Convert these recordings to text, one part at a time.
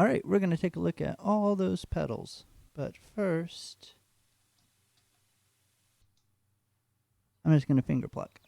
All right, we're going to take a look at all those pedals. But first, I'm just going to finger pluck.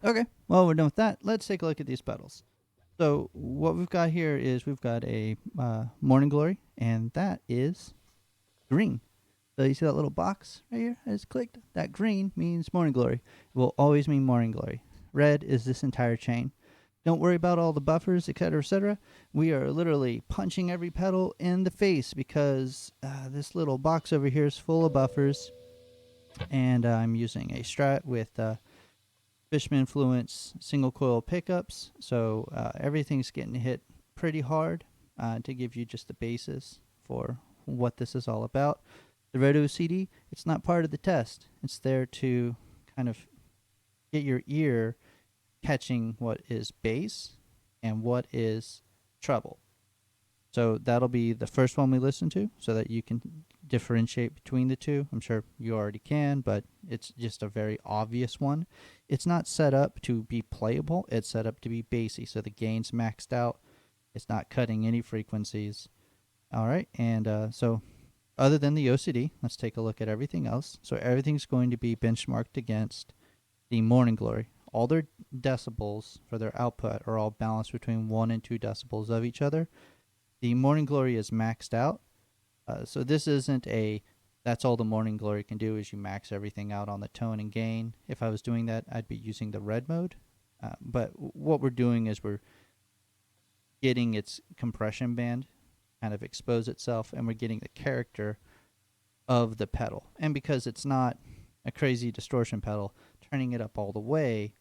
Okay, well, we're done with that. Let's take a look at these pedals. So what we've got here is we've got a Morning Glory, and that is green. So you see that little box right here? I just clicked. That green means Morning Glory. It will always mean Morning Glory. Red is this entire chain. Don't worry about all the buffers, etc., etc. We are literally punching every pedal in the face because this little box over here is full of buffers, and I'm using a Strat with Fishman Influence single coil pickups, so everything's getting hit pretty hard to give you just the basis for what this is all about. The red OCD, it's not part of the test. It's there to kind of get your ear catching what is bass and what is treble. So that'll be the first one we listen to so that you can differentiate between the two. I'm sure you already can, but it's just a very obvious one. It's not set up to be playable. It's set up to be bassy, so the gain's maxed out. It's not cutting any frequencies. All right, and so other than the OCD, let's take a look at everything else. So everything's going to be benchmarked against the Morning Glory. All their decibels for their output are all balanced between 1 and 2 decibels of each other. The Morning Glory is maxed out. So this isn't that's all the Morning Glory can do is you max everything out on the tone and gain. If I was doing that, I'd be using the red mode. But what we're doing is we're getting its compression band kind of expose itself, and we're getting the character of the pedal. And because it's not a crazy distortion pedal, turning it up all the way,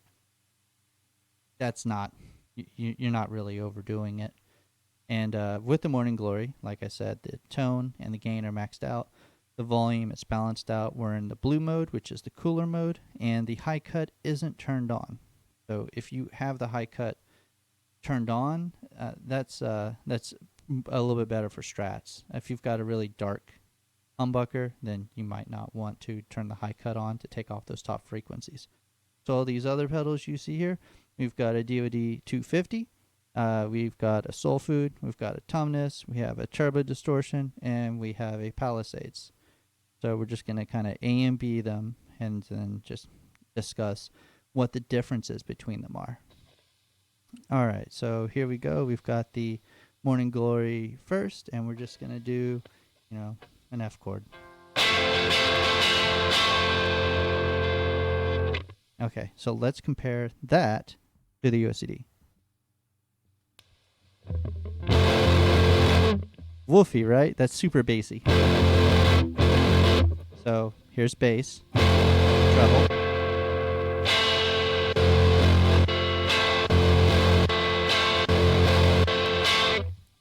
that's not, you're not really overdoing it. And with the Morning Glory, like I said, the tone and the gain are maxed out. The volume is balanced out. We're in the blue mode, which is the cooler mode, and the high cut isn't turned on. So if you have the high cut turned on, that's a little bit better for strats. If you've got a really dark humbucker, then you might not want to turn the high cut on to take off those top frequencies. So all these other pedals you see here, we've got a DoD 250. We've got a Soul Food, we've got a Tumnus, we have a Turbo Distortion, and we have a Palisades. So we're just going to kind of A and B them and then just discuss what the differences between them are. All right, so here we go. We've got the Morning Glory first, and we're just going to do, an F chord. Okay, so let's compare that to the OCD. Wolfy, right? That's super bassy. So here's bass, treble.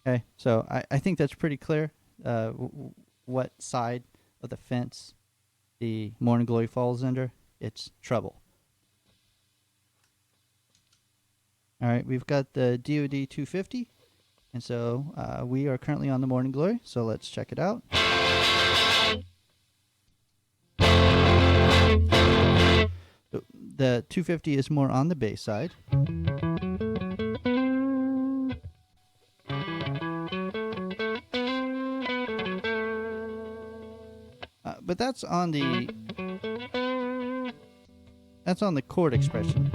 Okay, so I think that's pretty clear what side of the fence the Morning Glory falls under. It's treble. All right, we've got the DoD 250. And so we are currently on the Morning Glory, so let's check it out. So the 250 is more on the bass side. But that's on the chord expression.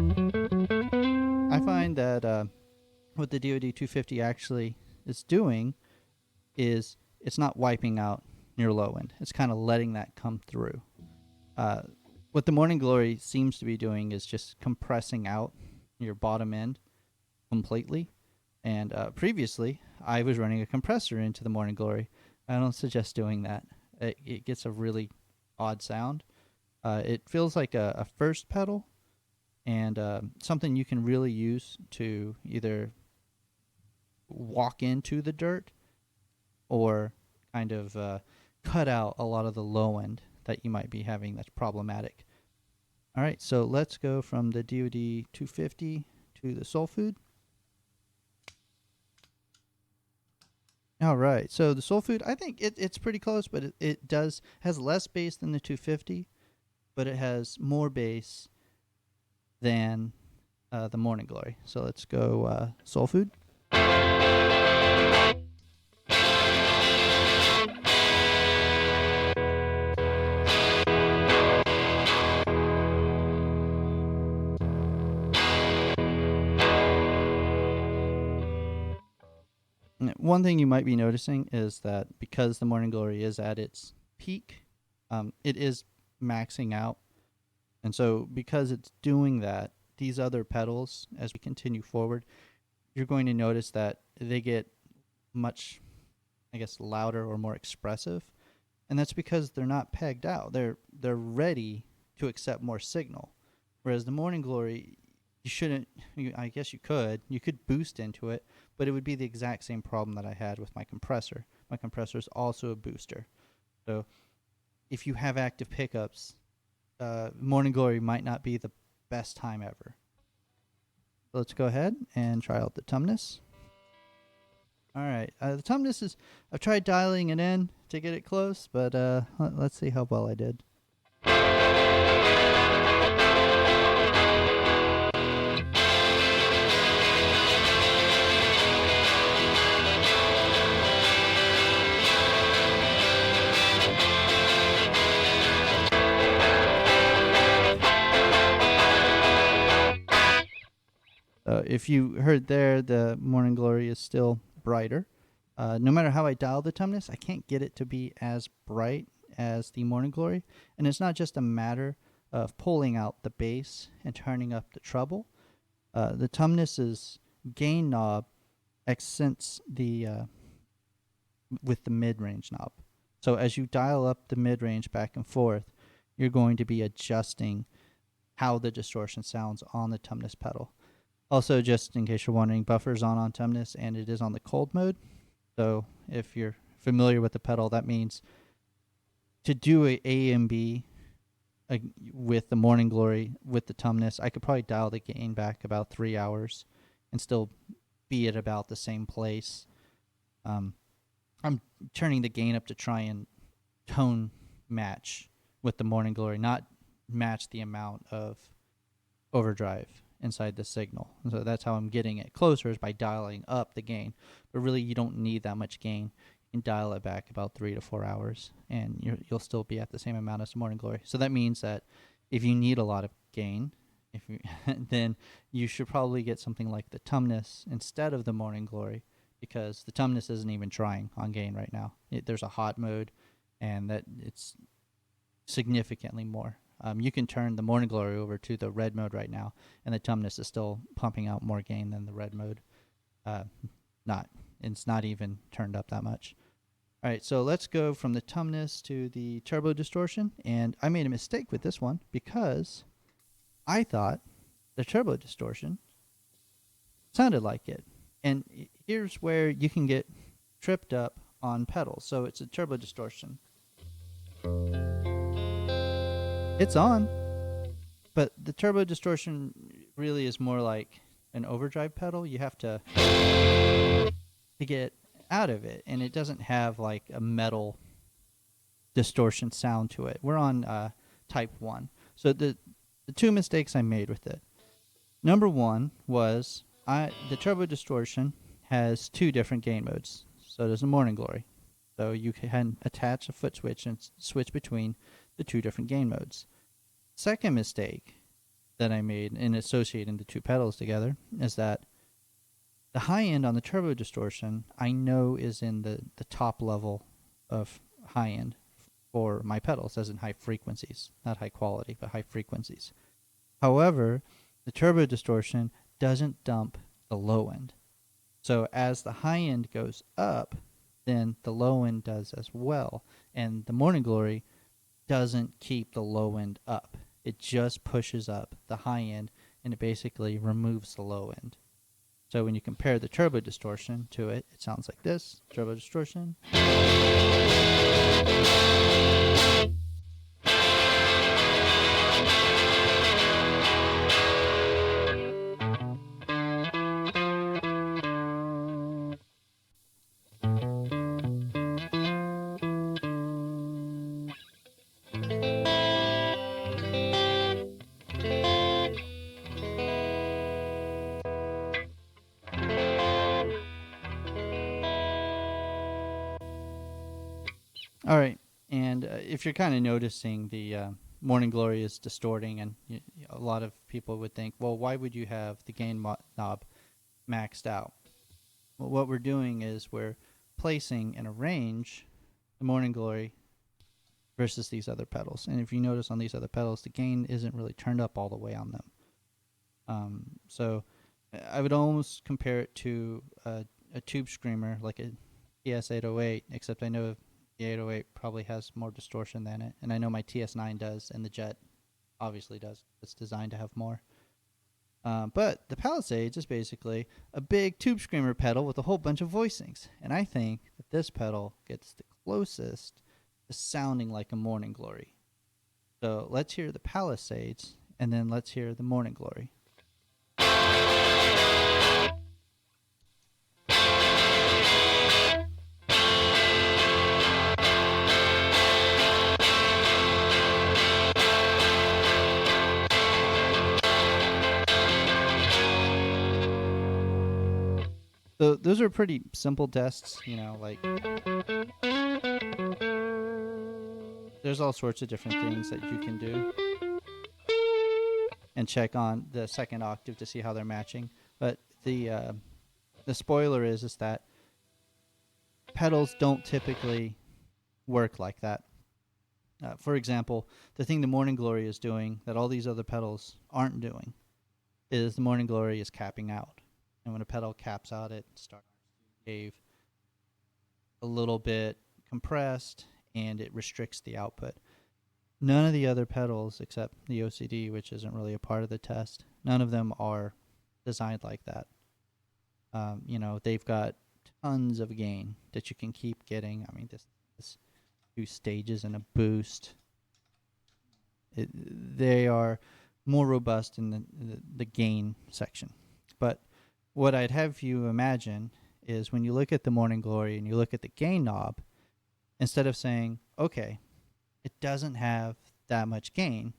I find that what the DoD 250 actually is doing is it's not wiping out your low end. It's kind of letting that come through. What the Morning Glory seems to be doing is just compressing out your bottom end completely. And previously, I was running a compressor into the Morning Glory. I don't suggest doing that. It gets a really odd sound. It feels like a first pedal, and something you can really use to either walk into the dirt or kind of cut out a lot of the low end that you might be having that's problematic. All right, so let's go from the DoD 250 to the Soul Food. All right, so the Soul Food, I think it's pretty close, but it has less bass than the 250, but it has more bass than the Morning Glory. So let's go Soul Food. One thing you might be noticing is that because the Morning Glory is at its peak, it is maxing out. And so because it's doing that, these other pedals, as we continue forward, you're going to notice that they get much, I guess, louder or more expressive. And that's because they're not pegged out. They're ready to accept more signal. Whereas the Morning Glory, you shouldn't, I guess you could boost into it, but it would be the exact same problem that I had with my compressor. My compressor is also a booster. So if you have active pickups, Morning Glory might not be the best time ever. So let's go ahead and try out the tumness. All right, the tumness is, I've tried dialing it in to get it close, but let's see how well I did. If you heard there, the Morning Glory is still brighter. No matter how I dial the tumness, I can't get it to be as bright as the Morning Glory. And it's not just a matter of pulling out the bass and turning up the treble. The tumness's gain knob accents with the mid-range knob. So as you dial up the mid-range back and forth, you're going to be adjusting how the distortion sounds on the tumness pedal. Also, just in case you're wondering, buffer's on tumness, and it is on the cold mode. So if you're familiar with the pedal, that means to do A and B with the Morning Glory with the tumness, I could probably dial the gain back about 3 hours and still be at about the same place. I'm turning the gain up to try and tone match with the Morning Glory, not match the amount of overdrive inside the signal. And so that's how I'm getting it closer, is by dialing up the gain. But really, you don't need that much gain. You can dial it back about 3 to 4 hours, and you'll still be at the same amount as the Morning Glory. So that means that if you need a lot of gain, then you should probably get something like the tumness instead of the Morning Glory, because the tumness isn't even trying on gain right now. There's a hot mode, and that it's significantly more. You can turn the Morning Glory over to the red mode right now, and the tumness is still pumping out more gain than the red mode. It's not even turned up that much. All right, so let's go from the tumness to the turbo distortion. And I made a mistake with this one because I thought the turbo distortion sounded like it. And here's where you can get tripped up on pedals. So it's a turbo distortion. It's on, but the turbo distortion really is more like an overdrive pedal. You have to get out of it, and it doesn't have like a metal distortion sound to it. We're on type 1. So the two mistakes I made with it. Number one was the turbo distortion has 2 different gain modes. So does the Morning Glory. So you can attach a foot switch and switch between the 2 different gain modes. Second mistake that I made in associating the 2 pedals together is that The high end on the turbo distortion, I know is in the top level of high end for my pedals, as in high frequencies, not high quality, but high frequencies. However, the turbo distortion doesn't dump the low end. So as the high end goes up, then the low end does as well. And the Morning Glory doesn't keep the low end up. It just pushes up the high end, and it basically removes the low end. So when you compare the turbo distortion to it, it sounds like this. Turbo distortion. All right. And if you're kind of noticing the Morning Glory is distorting, and a lot of people would think, well, why would you have the gain knob maxed out? Well, what we're doing is we're placing in a range the Morning Glory versus these other pedals. And if you notice on these other pedals, the gain isn't really turned up all the way on them. So I would almost compare it to a tube screamer, like a TS-808, except I know the 808 probably has more distortion than it. And I know my TS9 does, and the Jet obviously does. It's designed to have more. But the Palisades is basically a big tube screamer pedal with a whole bunch of voicings. And I think that this pedal gets the closest to sounding like a Morning Glory. So let's hear the Palisades, and then let's hear the Morning Glory. So those are pretty simple tests, like there's all sorts of different things that you can do and check on the second octave to see how they're matching. But the spoiler is that pedals don't typically work like that. For example, the thing the Morning Glory is doing that all these other pedals aren't doing is the Morning Glory is capping out. And when a pedal caps out, it starts to behave a little bit compressed, and it restricts the output. None of the other pedals, except the OCD, which isn't really a part of the test, none of them are designed like that. They've got tons of gain that you can keep getting. I mean, this 2 stages and a boost. They are more robust in the gain section. But what I'd have you imagine is when you look at the Morning Glory and you look at the gain knob, instead of saying, okay, it doesn't have that much gain,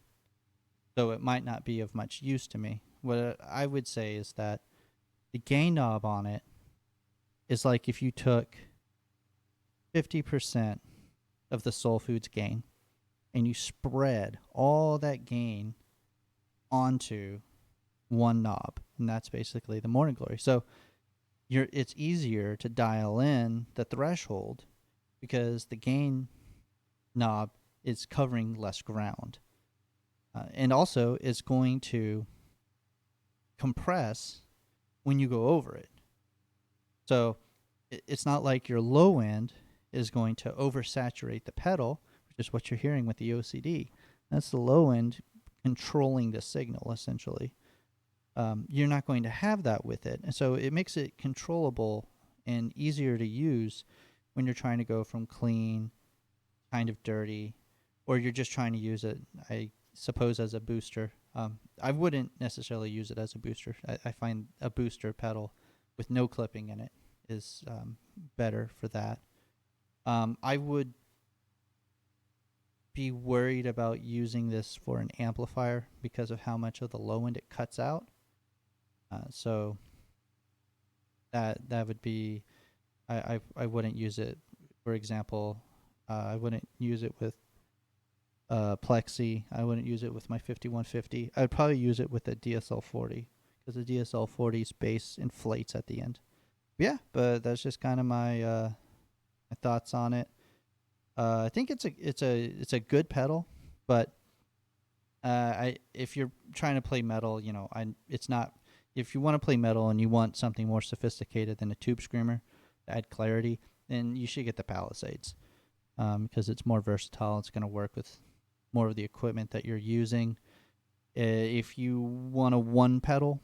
so it might not be of much use to me, what I would say is that the gain knob on it is like if you took 50% of the Soul Foods gain and you spread all that gain onto one knob, and that's basically the Morning Glory. So it's easier to dial in the threshold because the gain knob is covering less ground, and also it's going to compress when you go over it. So it's not like your low end is going to oversaturate the pedal, which is what you're hearing with the OCD. That's the low end controlling the signal, essentially. You're not going to have that with it. And so it makes it controllable and easier to use when you're trying to go from clean, kind of dirty, or you're just trying to use it, I suppose, as a booster. I wouldn't necessarily use it as a booster. I find a booster pedal with no clipping in it is better for that. I would be worried about using this for an amplifier because of how much of the low end it cuts out. So that would be, I wouldn't use it. For example, I wouldn't use it with Plexi. I wouldn't use it with my 5150. I'd probably use it with a DSL 40 because the DSL-40's bass inflates at the end. Yeah, but that's just kind of my thoughts on it. I think it's a good pedal, but if you're trying to play metal, it's not. If you want to play metal and you want something more sophisticated than a tube screamer to add clarity, then you should get the Palisades, because it's more versatile. It's going to work with more of the equipment that you're using. If you want a one pedal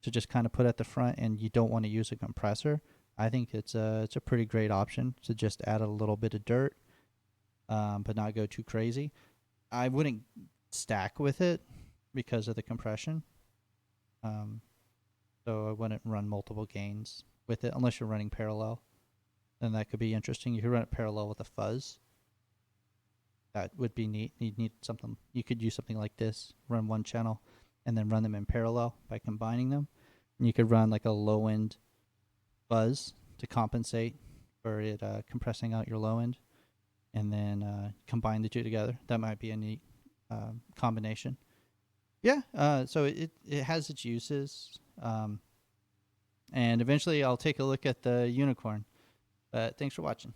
to just kind of put at the front and you don't want to use a compressor, I think it's a pretty great option to just add a little bit of dirt, but not go too crazy. I wouldn't stack with it because of the compression. So I wouldn't run multiple gains with it unless you're running parallel. Then that could be interesting. You could run it parallel with a fuzz. That would be neat. You'd need something. You could use something like this. Run one channel, and then run them in parallel by combining them. And you could run like a low end fuzz to compensate for it compressing out your low end, and then combine the two together. That might be a neat combination. Yeah. So it has its uses. And eventually I'll take a look at the unicorn. But thanks for watching.